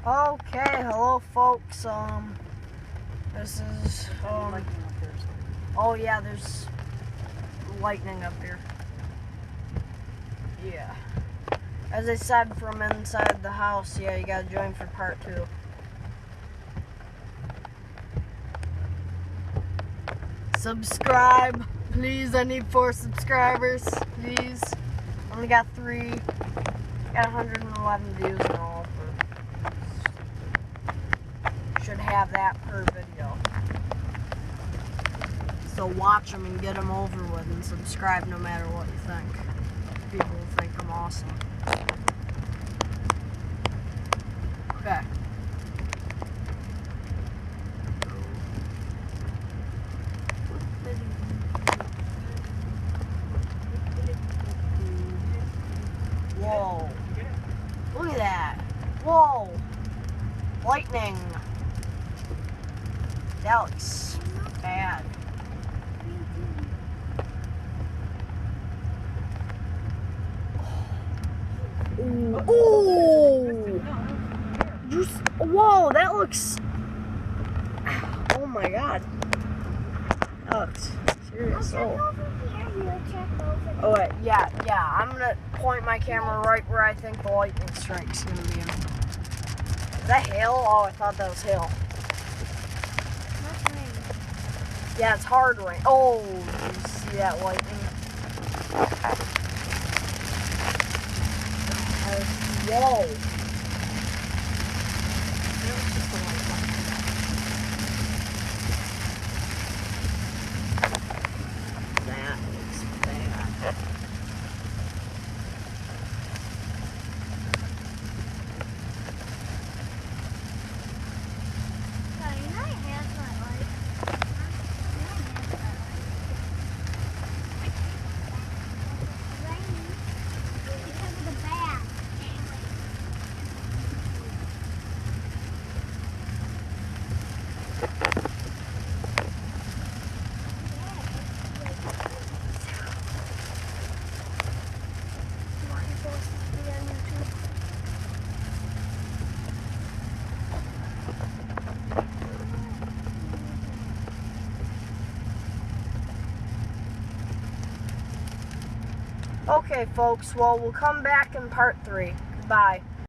Okay, hello folks. This is oh yeah, there's lightning up here. Yeah. As I said, from inside the house, yeah, you gotta join for part 2. Subscribe, please. I need 4 subscribers, please. Only got 3. Got 111 views and all. Should have that per video. So watch them and get them over with, and subscribe no matter what you think. People will think I'm awesome. Okay. Whoa. Look at that. Whoa. Lightning. That looks bad. Ooh. Whoa, that looks... Oh my god. That looks serious. Oh wait, yeah, I'm gonna point my camera right where I think the lightning strike's gonna be. Is that hail? Oh, I thought that was hail. Yeah, it's hard rain. Oh, you see that lightning? Whoa. That looks bad. Okay, folks, well, we'll come back in part 3. Goodbye.